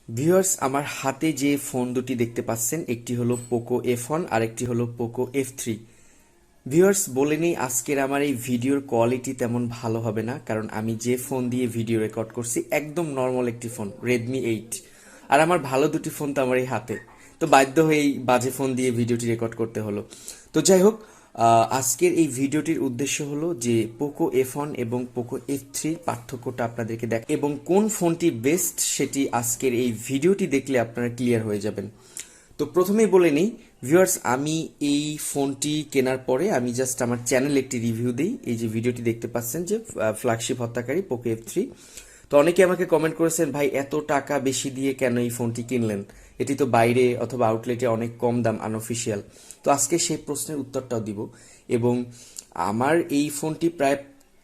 Viewers, আমার হাতে যে ফোন দুটি দেখতে পাচ্ছেন, একটি হলো পোকো F1 আর একটি হলো পোকো F3। ভিউয়ার্স, বলে নেই আজকের আমার এই ভিডিওর কোয়ালিটি তেমন ভালো হবে না, কারণ আমি যে ফোন দিয়ে ভিডিও রেকর্ড করছি একদম নর্মাল একটি ফোন, Redmi 8। আর আমার ভালো দুটি ফোন তো আমার এই হাতে, তো বাধ্য হয়ে এই বাজে ফোন দিয়ে ভিডিওটি রেকর্ড করতে হলো। তো যাই হোক, আজকের এই ভিডিওটির উদ্দেশ্য হলো যে পোকো F1 এবং পোকো F3 পার্থক্যটা আপনাদেরকে দেখ এবং কোন ফোনটি বেস্ট সেটি আজকের এই ভিডিওটি দেখলে আপনারা ক্লিয়ার হয়ে যাবেন। তো প্রথমেই বলে নিই ভিউয়ার্স, আমি এই ফোনটি কেনার পরে আমি জাস্ট আমার চ্যানেলে একটি রিভিউ দিই। এই যে ভিডিওটি দেখতে পাচ্ছেন যে ফ্ল্যাগশিপ হত্যাকারী পোকো F3। তো অনেকে আমাকে কমেন্ট করেছেন, ভাই এত টাকা বেশি দিয়ে কেন এই ফোনটি কিনলেন, এটি তো বাইরে অথবা আউটলেটে অনেক কম দাম, আনঅফিসিয়াল। তো আজকে সেই প্রশ্নের উত্তরটাও দিব। এবং আমার এই ফোনটি প্রায়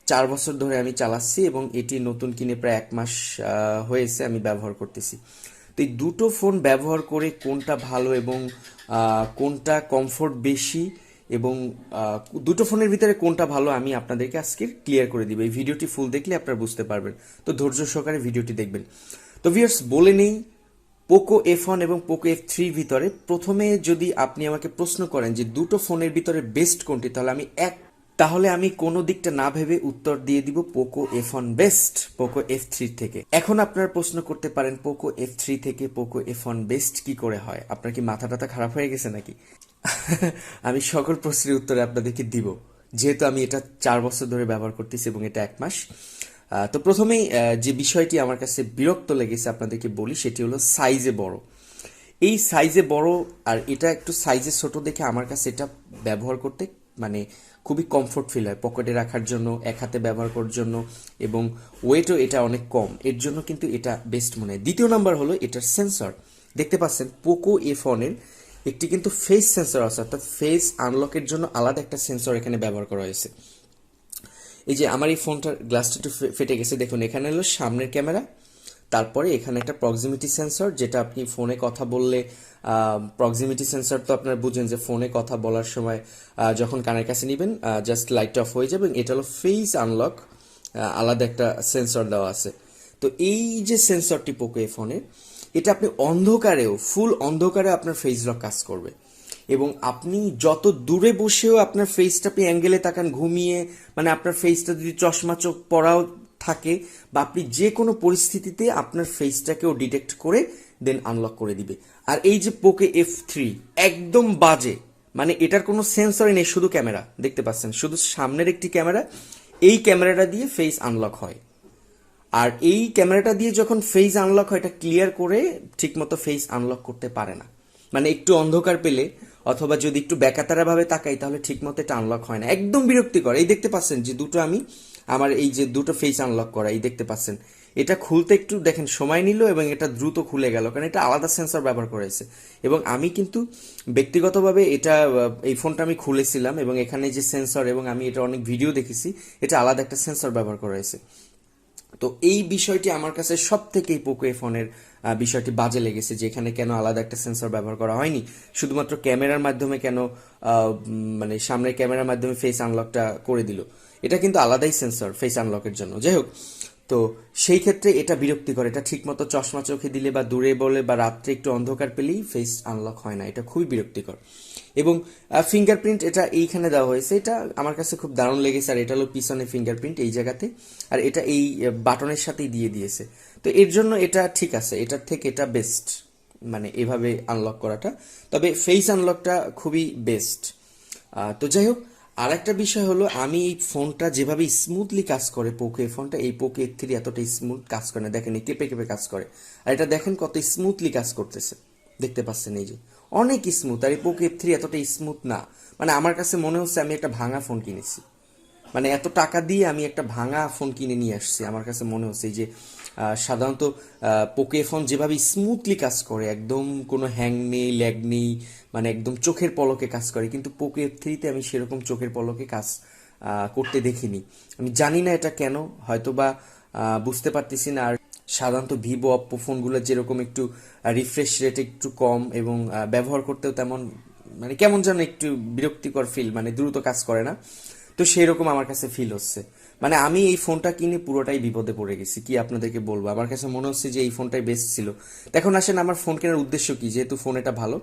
4 বছর ধরে আমি চালাচ্ছি এবং এটি নতুন কিনে প্রায় 1 মাস হয়েছে আমি ব্যবহার করতেছি। তো এই দুটো ফোন ব্যবহার করে কোনটা ভালো এবং কোনটা কমফোর্ট বেশি এবং দুটো ফোনের ভিতরে কোনটা ভালো আমি আপনাদেরকে আজকে ক্লিয়ার করে দিব। এই ভিডিওটি ফুল দেখলে আপনারা বুঝতে পারবেন, তো ধৈর্য সহকারে ভিডিওটি দেখবেন। তো ভিউয়ার্স, বলে নেই পোকো F1 এবং পোকো F3 ভিতরে প্রথমে যদি আপনি আমাকে প্রশ্ন করেন যে দুটো ফোনের ভিতরে বেস্ট কোনটি, তাহলে আমি কোনো দিকটা না ভেবে উত্তর দিয়ে দিব Poco F1 best Poco F3 থেকে। এখন আপনারা প্রশ্ন করতে পারেন পোকো F3 থেকে পোকো F1 বেস্ট কি করে হয়? আপনার কি মাথা টাথা খারাপ হয়ে গেছে নাকি? আমি সকল প্রশ্নের উত্তরে আপনাদেরকে দিব, যেহেতু আমি এটা 4 বছর ধরে ব্যবহার করতেছি এবং এটা 1 মাস। তো প্রথমেই যে বিষয়টি আমার কাছে বিরক্ত লেগেছে আপনাদেরকে বলি, সেটি হলো সাইজে বড়। এই সাইজে বড় আর এটা একটু সাইজে ছোট দেখে আমার কাছে এটা ব্যবহার করতে মানে খুবই কমফোর্ট ফিল হয়, পকেটে রাখার জন্য, এক হাতে ব্যবহার করার জন্য, এবং ওয়েটও এটা অনেক কম, এর জন্য কিন্তু এটা বেস্ট মনে হয়। দ্বিতীয় নাম্বার হলো এটার সেন্সর। দেখতে পাচ্ছেন পোকো F1 এর একটি কিন্তু ফেস সেন্সর আছে, অর্থাৎ ফেস আনলকের জন্য আলাদা একটা সেন্সর এখানে ব্যবহার করা হয়েছে। এই যে আমার এই ফোনটার গ্লাসটা একটু ফেটে গেছে, দেখুন এখানে হলো সামনের ক্যামেরা, তারপরে এখানে একটা প্রক্সিমিটি সেন্সর, যেটা আপনি ফোনে কথা বললে প্রক্সিমিটি সেন্সর তো আপনারা বুঝেন যে ফোনে কথা বলার সময় যখন কানের কাছে নেবেন জাস্ট লাইট অফ হয়ে যাবে। এটা হলো ফেস আনলক, আলাদা একটা সেন্সর দেওয়া আছে। তো এই যে সেন্সরটি পোকো F1 এর, এটা আপনি অন্ধকারেও, ফুল অন্ধকারে আপনার ফেস লক কাজ করবে এবং আপনি যত দূরে বসেও আপনার ফেসটা, আপনি অ্যাঙ্গেলে তাকান ঘুমিয়ে, মানে আপনার ফেসটা যদি চশমা চোখ পরাও থাকে বা আপনি যে কোনো পরিস্থিতিতে আপনার ফেসটাকেও ডিটেক্ট করে দেন আনলক করে দিবে। আর এই যে পোকো F3 একদম বাজে, মানে এটার কোনো সেন্সরই নেই, শুধু ক্যামেরা দেখতে পাচ্ছেন, শুধু সামনের একটি ক্যামেরা, এই ক্যামেরাটা দিয়ে ফেস আনলক হয়। আর এই ক্যামেরাটা দিয়ে যখন ফেস আনলক হয়, এটা ক্লিয়ার করে ঠিকমতো ফেস আনলক করতে পারে না, মানে একটু অন্ধকার পেলে অথবা যদি একটু বেকাতারা ভাবে তাকাই তাহলে ঠিকমতো এটা আনলক হয় না, একদম বিরক্তিকর। এই দেখতে পাচ্ছেন যে দুটো আমার এই যে দুটো ফেস আনলক করা, এই দেখতে পাচ্ছেন এটা খুলতে একটু দেখেন সময় নিল এবং এটা দ্রুত খুলে গেল, কারণ এটা আলাদা সেন্সর ব্যবহার করেছে। এবং আমি কিন্তু ব্যক্তিগতভাবে এটা এই ফোনটা আমি খুলেছিলাম এবং এখানে যে সেন্সর, এবং আমি এটা অনেক ভিডিও দেখেছি, এটা আলাদা একটা সেন্সর ব্যবহার করা হয়েছে। তো এই বিষয়টি আমার কাছে সব থেকে পোকো F1 এর বিষয়টি বাজে লেগেছে, যে এখানে কেন আলাদা একটা সেন্সর ব্যবহার করা হয়নি, শুধুমাত্র ক্যামেরার মাধ্যমে কেন মানে সামনের ক্যামেরার মাধ্যমে ফেস আনলকটা করে দিল। এটা কিন্তু আলাদাই সেন্সর ফেস আনলকের জন্য। যাই হোক, তো সেই ক্ষেত্রে এটা বিরক্তিকর, এটা ঠিকমতো চশমা চোখে দিলে বা দূরে বলে বা রাত্রে একটু অন্ধকার পেলেই ফেস আনলক হয় না, এটা খুবই বিরক্তিকর। এবং ফিঙ্গারপ্রিন্ট এটা এইখানে দেওয়া হয়েছে, এটা আমার কাছে খুব দারুণ লেগেছে। আর এটা হলো পিছনে ফিঙ্গারপ্রিন্ট এই জায়গাতে, আর এটা এই বাটনের সাথেই দিয়ে দিয়েছে। তো এর জন্য এটা ঠিক আছে, এটার থেকে এটা বেস্ট, মানে এভাবে আনলক করাটা। তবে ফেস আনলকটা খুবই বেস্ট। তো যাই হোক, আর একটা বিষয় হলো আমি এই ফোনটা যেভাবে স্মুথলি কাজ করে পোকো ফোনটা, এই পোকো F3 এতটা স্মুথ কাজ করে না, দেখেন এই কেঁপে কেঁপে কাজ করে। আর এটা দেখেন কত স্মুথলি কাজ করতেছে, দেখতে পাচ্ছেন এই যে অনেক স্মুথ। আর এই পোকো F3 এতটা স্মুথ না, মানে আমার কাছে মনে হচ্ছে আমি একটা ভাঙা ফোন কিনেছি, মানে এত টাকা দিয়ে আমি একটা ভাঙা ফোন কিনে নিয়ে আসছি। আমার কাছে মনে হচ্ছে এই যে সাধারণত পোকো ফোন যেভাবে স্মুথলি কাজ করে, একদম কোনো হ্যাং নেই, ল্যাগ নেই, মানে একদম চোখের পলকে কাজ করে, কিন্তু পোকো F3-তে আমি সেরকম চোখের পলকে কাজ করতে দেখিনি। আমি জানি না এটা কেন, হয়তো বা বুঝতে পারতেছি না। আর সাধারণত ভিভো অপ্পো ফোনগুলো যেরকম একটু রিফ্রেশ রেট একটু কম এবং ব্যবহার করতেও তেমন মানে কেমন যেন একটু বিরক্তিকর ফিল, মানে দ্রুত কাজ করে না, তো সেই রকম আমার কাছে ফিল হচ্ছে। মানে আমি এই ফোনটা কিনে পুরোটাই বিপদে পড়ে গেছি, কি আপনাদেরকে বলবো। আমার কাছে মনে হচ্ছে যে এই ফোনটাই বেস্ট ছিল। তো এখন আসেন আমার ফোন কেনার উদ্দেশ্য কি, যেহেতু ফোন এটা ভালো।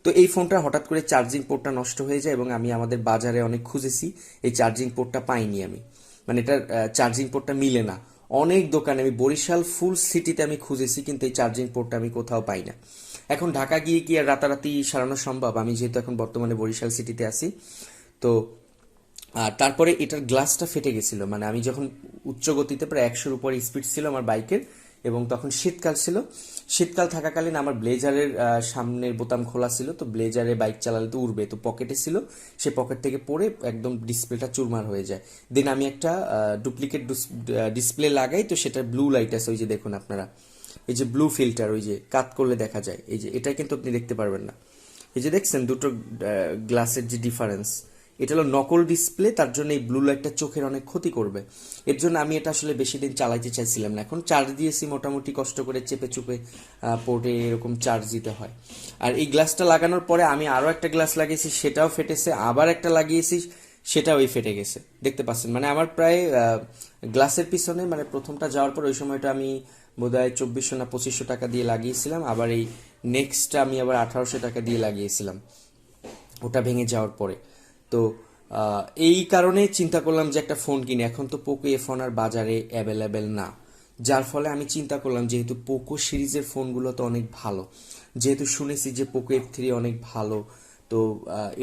তো এই ফোনটা হঠাৎ করে চার্জিং পোর্টটা নষ্ট হয়ে যায় এবং আমি আমাদের বাজারে অনেক খুঁজেছি, এই চার্জিং পোর্টটা পাইনি আমি। মানে এটার চার্জিং পোর্টটা মিলে না। অনেক দোকানে আমি বরিশাল ফুল সিটিতে আমি খুঁজেছি, কিন্তু এই চার্জিং পোর্টটা আমি কোথাও পাই না। এখন ঢাকা গিয়ে কি আর রাতারাতি সারানো সম্ভব? আমি যেহেতু এখন বর্তমানে বরিশাল সিটিতে আছি। তো আর তারপরে এটার গ্লাসটা ফেটে গেছিল, মানে আমি যখন উচ্চ গতিতে প্রায় 100-র উপরে স্পিড ছিল আমার বাইকের, এবং তখন শীতকাল ছিল। শীতকাল থাকাকালীন আমার ব্লেজারের সামনের বোতাম খোলা ছিল, তো ব্লেজারে বাইক চালালে তো উড়বে, তো পকেটে ছিল, সে পকেট থেকে পড়ে একদম ডিসপ্লেটা চুরমার হয়ে যায়। দেন আমি একটা ডুপ্লিকেট ডিসপ্লে লাগাই, তো সেটা ব্লু লাইট আছে, ওই যে দেখুন আপনারা, এই যে ব্লু ফিল্টার, ওই যে কাত করলে দেখা যায়, এই যে এটা কিন্তু আপনি দেখতে পারবেন না। এই যে দেখছেন দুটো গ্লাসের যে ডিফারেন্স, এটা হলো নকল ডিসপ্লে, তার জন্য এই ব্লু লাইটটা চোখের অনেক ক্ষতি করবে। এর জন্য আমি এটা আসলে বেশি দিন চালাইতে চাইছিলাম না। এখন চার্জ দিয়েছি মোটামুটি কষ্ট করে, চেপে চুপে পোর্টে এরকম চার্জ দিতে হয়। আর এই গ্লাসটা লাগানোর পরে আমি আরও একটা গ্লাস লাগিয়েছি, সেটাও ফেটেছে, আবার একটা লাগিয়েছি, সেটাও ফেটে গেছে, দেখতে পাচ্ছেন। মানে আমার প্রায় গ্লাসের পিছনে, মানে প্রথমটা যাওয়ার পর ওই সময়টা আমি বোধহয় 2400 না 2500 টাকা দিয়ে লাগিয়েছিলাম, আবার এই নেক্সটটা আমি আবার 1800 টাকা দিয়ে লাগিয়েছিলাম ওটা ভেঙে যাওয়ার পরে। তো এই কারণে চিন্তা করলাম যে একটা ফোন কিনি। এখন তো পোকো এফোন আর বাজারে অ্যাভেলেবেল না, যার ফলে আমি চিন্তা করলাম যেহেতু পোকো সিরিজের ফোনগুলো তো অনেক ভালো, যেহেতু শুনেছি যে পোকো F3 অনেক ভালো, তো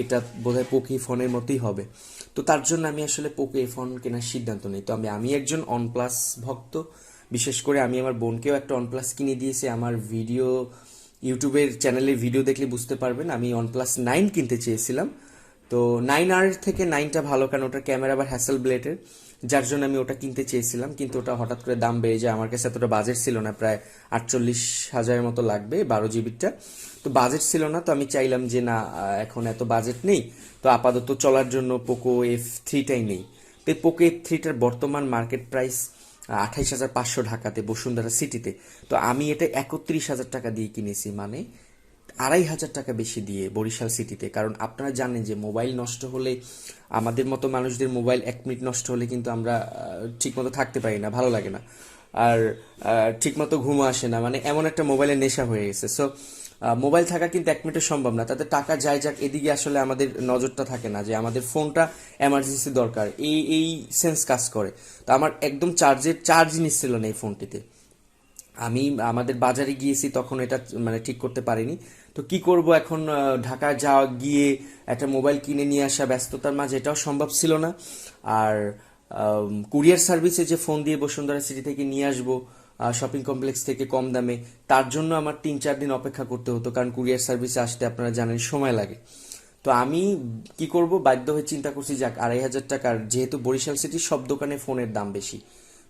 এটা বোধহয় পোকো ফোনের মতোই হবে। তো তার জন্য আমি আসলে পোকো ফোন কেনার সিদ্ধান্ত নিই। তো আমি একজন অনপ্লাস ভক্ত, বিশেষ করে আমি আমার বোনকেও একটা অনপ্লাস কিনে দিয়েছি। আমার ভিডিও, ইউটিউবের চ্যানেলে ভিডিও দেখলে বুঝতে পারবেন, আমি OnePlus 9 কিনতে চেয়েছিলাম। তো 9R থেকে 9টা ভালো, কারণ ওটার ক্যামেরা আবার হ্যাসেল ব্লেডের, যার জন্য আমি ওটা কিনতে চেয়েছিলাম। কিন্তু ওটা হঠাৎ করে দাম বেড়ে যায়, আমার কাছে এতটা বাজেট ছিল না, প্রায় 48,000-এর মতো লাগবে 12 জিবিটা। তো বাজেট ছিল না, তো আমি চাইলাম যে না, এখন এত বাজেট নেই, তো আপাতত চলার জন্য পোকো F3টাই নেই। তো এই পোকো F3টার বর্তমান মার্কেট প্রাইস 28,500 ঢাকাতে বসুন্ধরা সিটিতে। তো আমি এটা 31,000 টাকা দিয়ে কিনেছি, মানে 2,500 টাকা বেশি দিয়ে বরিশাল সিটিতে। কারণ আপনারা জানেন যে মোবাইল নষ্ট হলে, আমাদের মতো মানুষদের মোবাইল 1 মিনিট নষ্ট হলে কিন্তু আমরা ঠিকমতো থাকতে পারি না, ভালো লাগে না, আর ঠিকমতো ঘুমও আসে না, মানে এমন একটা মোবাইলের নেশা হয়ে গেছে। সো মোবাইল থাকা কিন্তু 1 মিনিটে সম্ভব না, তাতে টাকা যায় যাক, এদিকে আসলে আমাদের নজরটা থাকে না যে আমাদের ফোনটা এমার্জেন্সি দরকার, এই সেন্স কাজ করে। তো আমার একদম চার্জ নিচ্ছিল না এই ফোনটিতে। আমি আমাদের বাজারে গিয়েছি, তখন এটা মানে ঠিক করতে পারিনি। তো কি করব এখন, ঢাকা যাওয়া গিয়ে একটা মোবাইল কিনে নিয়ে আসা ব্যস্ততার মাঝে এটাও সম্ভব ছিল না। আর কুরিয়ার সার্ভিসে যে ফোন দিয়ে বসুন্ধরা সিটি থেকে নিয়ে আসবো শপিং কমপ্লেক্স থেকে কম দামে, তার জন্য আমার 3-4 দিন অপেক্ষা করতে হতো, কারণ কুরিয়ার সার্ভিসে আসতে আপনারা জানেন সময় লাগে। তো আমি কি করব, বাধ্য হয়ে চিন্তা করছি যাক 2,500 টাকার, যেহেতু বরিশাল সিটির সব দোকানে ফোনের দাম বেশি,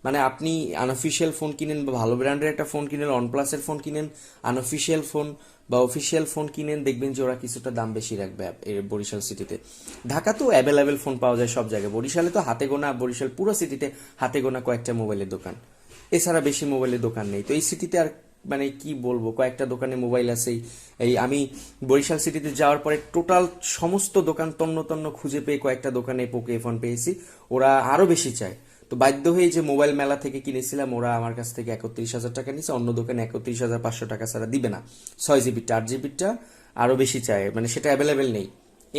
মানে আপনি আনঅফিসিয়াল ফোন কিনেন বা ভালো ব্র্যান্ডের একটা ফোন কিনেন, OnePlus-এর ফোন কিনেন, আনঅফিসিয়াল ফোন বা অফিসিয়াল ফোন কিনেন, দেখবেন যে ওরা কিছুটা দাম বেশি রাখবে এর বরিশাল সিটিতে। ঢাকা তো অ্যাভেলেবেল ফোন পাওয়া যায় সব জায়গায়, বরিশালে তো হাতে গোনা, বরিশাল পুরো সিটিতে হাতে গোনা কয়েকটা মোবাইলের দোকান, এছাড়া বেশি মোবাইলের দোকান নেই। তো এই সিটিতে আর মানে কি বলবো, কয়েকটা দোকানে মোবাইল আছেই। এই আমি বরিশাল সিটিতে যাওয়ার পরে টোটাল সমস্ত দোকান তন্ন তন্ন খুঁজে পেয়ে কয়েকটা দোকানে পোকো ফোন পেয়েছি, ওরা আরো বেশি চায়। তো বাধ্য হয়ে যে মোবাইল মেলা থেকে কিনেছিলাম, ওরা আমার কাছ থেকে 31,000 টাকা নিচ্ছে, অন্য দোকানে 31,500 টাকা ছাড়া দিবে না। 6 জিবি 8 জিবিটা আরো বেশি চায়, মানে সেটা অ্যাভেলেবেল নেই,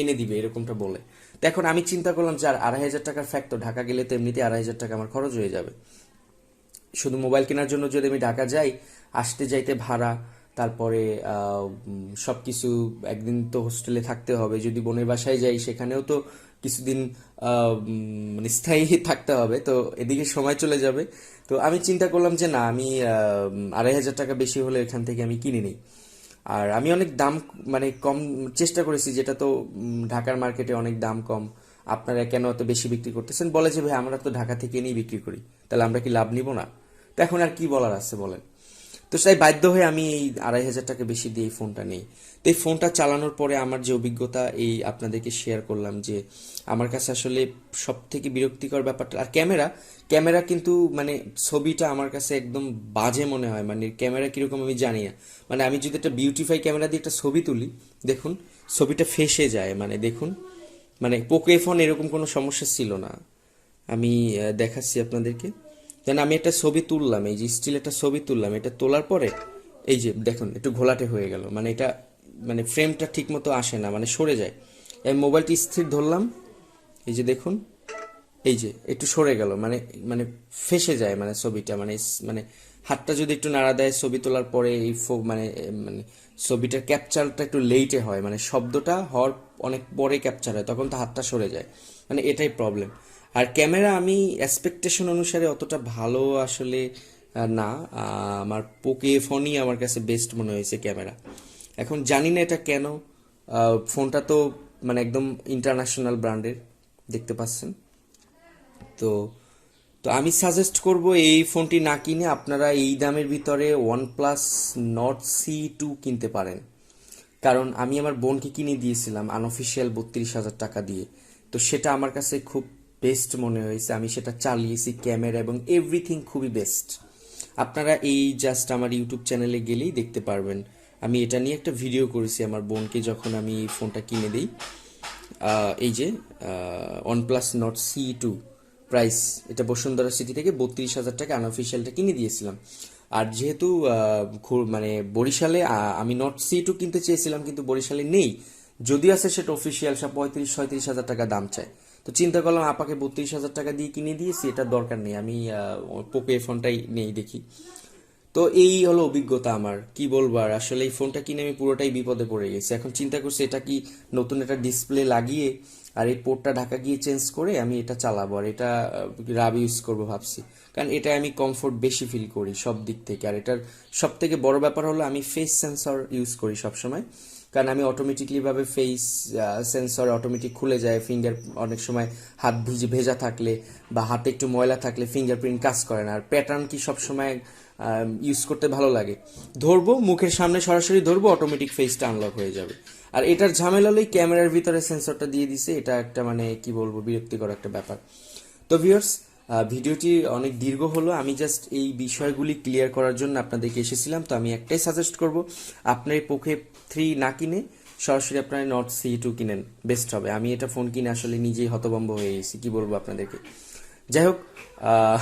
এনে দিবে এরকমটা বলে। তো এখন আমি চিন্তা করলাম যে আর 2,500 টাকার ফ্যাক্ট, তো ঢাকা গেলে তো এমনিতে 2,500 টাকা আমার খরচ হয়ে যাবে। শুধু মোবাইল কেনার জন্য যদি আমি ঢাকা যাই, আসতে যাইতে ভাড়া, তারপরে সব কিছু, একদিন তো হোস্টেলে থাকতে হবে, যদি বোনের বাসায় যাই সেখানেও তো কিছুদিন মানে স্থায়ী থাকতে হবে, তো এদিকে সময় চলে যাবে। তো আমি চিন্তা করলাম যে না, আমি 2,500 টাকা বেশি হলে এখান থেকে আমি কিনে নিই। আর আমি অনেক দাম, মানে কম চেষ্টা করেছি, যেটা তো ঢাকার মার্কেটে অনেক দাম কম, আপনারা কেন এত বেশি বিক্রি করতেছেন? বলে যে ভাই আমরা তো ঢাকা থেকে নিয়ে বিক্রি করি, তাহলে আমরা কি লাভ নিব না? তো এখন আর কি বলার আছে বলেন। তো তাই বাধ্য হয়ে আমি এই 2,500 টাকা বেশি দিয়ে এই ফোনটা নেই। তো এই ফোনটা চালানোর পরে আমার যে অভিজ্ঞতা, এই আপনাদেরকে শেয়ার করলাম যে আমার কাছে আসলে সব থেকে বিরক্তিকর ব্যাপারটা, আর ক্যামেরা কিন্তু মানে ছবিটা আমার কাছে একদম বাজে মনে হয়, মানে ক্যামেরা কিরকম আমি জানি না। মানে আমি যদি একটা বিউটিফাই ক্যামেরা দিয়ে একটা ছবি তুলি, দেখুন ছবিটা ফেসে যায়, মানে দেখুন, মানে পোকো ফোন এরকম কোনো সমস্যা ছিল না। আমি দেখাচ্ছি আপনাদেরকে। দেন আমি একটা ছবি তুললাম, এই যে স্টিল একটা ছবি তুললাম, এটা তোলার পরে এই যে দেখুন একটু ঘোলাটে হয়ে গেল, মানে এটা মানে ফ্রেমটা ঠিক মতো আসে না, মানে সরে যায়। আমি মোবাইলটি স্থির ধরলাম, এই যে দেখুন, এই যে একটু সরে গেল, মানে মানে ফেসে যায়, মানে ছবিটা মানে মানে হাতটা যদি একটু নাড়া দেয় ছবি তোলার পরে এই মানে মানে ছবিটার ক্যাপচারটা একটু লেটে হয়, মানে শব্দটা হওয়ার অনেক পরে ক্যাপচার হয়, তখন তো হাতটা সরে যায়, মানে এটাই প্রবলেম। আর ক্যামেরা আমি এক্সপেকটেশন অনুসারে অতটা ভালো আসলে না, আমার পোকে ফোনই আমার কাছে বেস্ট মনে হয়েছে ক্যামেরা। এখন জানি না এটা কেন, ফোনটা তো মানে একদম ইন্টারন্যাশনাল ব্র্যান্ডের দেখতে পাচ্ছেন। তো তো আমি সাজেস্ট করব এই ফোনটি না কিনে আপনারা এই দামের ভিতরে OnePlus Nord C2 কিনতে পারেন। কারণ আমি আমার বোনকে কিনে দিয়েছিলাম আনঅফিসিয়াল 32,000 টাকা দিয়ে। তো সেটা আমার কাছে খুব বেস্ট মনে হয়েছে, আমি সেটা চালিয়েছি, ক্যামেরা এবং এভরিথিং খুবই বেস্ট। আপনারা এই জাস্ট আমার ইউটিউব চ্যানেলে গেলেই দেখতে পারবেন, আমি এটা নিয়ে একটা ভিডিও করেছি আমার বোনকে যখন আমি এই ফোনটা কিনে দিই। এই যে OnePlus Nord C2 প্রাইস, এটা বসুন্ধরা সিটি থেকে 32,000 টাকা আনঅফিসিয়ালটা কিনে দিয়েছিলাম। আর যেহেতু মানে বরিশালে আমি Nord C2 কিনতে চেয়েছিলাম কিন্তু বরিশালে নেই, যদি আছে সেটা অফিসিয়াল, সব 35-36 হাজার টাকা দাম চায়। তো চিন্তা করলাম আপাকে 32,000 টাকা দিয়ে কিনে দিয়েছি, এটা দরকার নেই, আমি পোকো এই ফোনটাই নেই দেখি। তো এই হলো অভিজ্ঞতা আমার, কি বলবো আর, আসলে এই ফোনটা কিনে আমি পুরোটাই বিপদে পড়ে গেছি। এখন চিন্তা করছি এটা কি নতুন একটা ডিসপ্লে লাগিয়ে আর এই পোর্টটা ঢাকা গিয়ে চেঞ্জ করে আমি এটা চালাবো, আর এটা রাব ইউজ করবো ভাবছি। কারণ এটা আমি কমফোর্ট বেশি ফিল করি সব দিক থেকে, আর এটার সব থেকে বড় ব্যাপার হলো আমি ফেস সেন্সর ইউজ করি সব সময়। কারণ আমি অটোমেটিকলি ভাবে ফেস সেন্সর অটোমেটিক খুলে যায়, ফিঙ্গার অনেক সময় হাত ভেজা থাকলে বা হাতে একটু ময়লা থাকলে ফিঙ্গারপ্রিন্ট কাজ করে না। আর প্যাটার্ন কি সব সময় ইউজ করতে ভালো লাগে, ধরবো মুখের সামনে সরাসরি ধরবো, অটোমেটিক ফেসটা আনলক হয়ে যাবে। আর এটার ঝামেলা হলেই ক্যামেরার ভিতরে সেন্সরটা দিয়ে দিছে, এটা একটা মানে কি বলবো বিরক্তিকর একটা ব্যাপার। তো ভিউয়ার্স, ভিডিওটি অনেক দীর্ঘ হলো, আমি জাস্ট এই বিষয়গুলি ক্লিয়ার করার জন্য আপনাদেরকে এসেছিলাম। তো আমি একটাই সাজেস্ট করব, আপনার এই পোকে 3 না কিনে সরাসরি আপনার Nord C2 কিনেন, বেস্ট হবে। আমি এটা ফোন কিনে আসলে নিজেই হতভম্ব হয়ে গেছি, কি বলবো আপনাদেরকে। যাই হোক, আহ,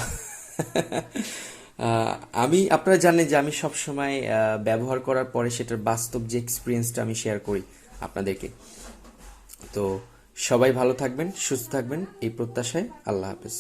আহ, আমি আপনারা জানেন যে আমি সব সময় ব্যবহার করার পরে সেটার বাস্তব যে এক্সপিরিয়েন্সটা আমি শেয়ার করি আপনাদেরকে। তো সবাই ভালো থাকবেন, সুস্থ থাকবেন, এই প্রত্যাশায় আল্লাহ হাফেজ।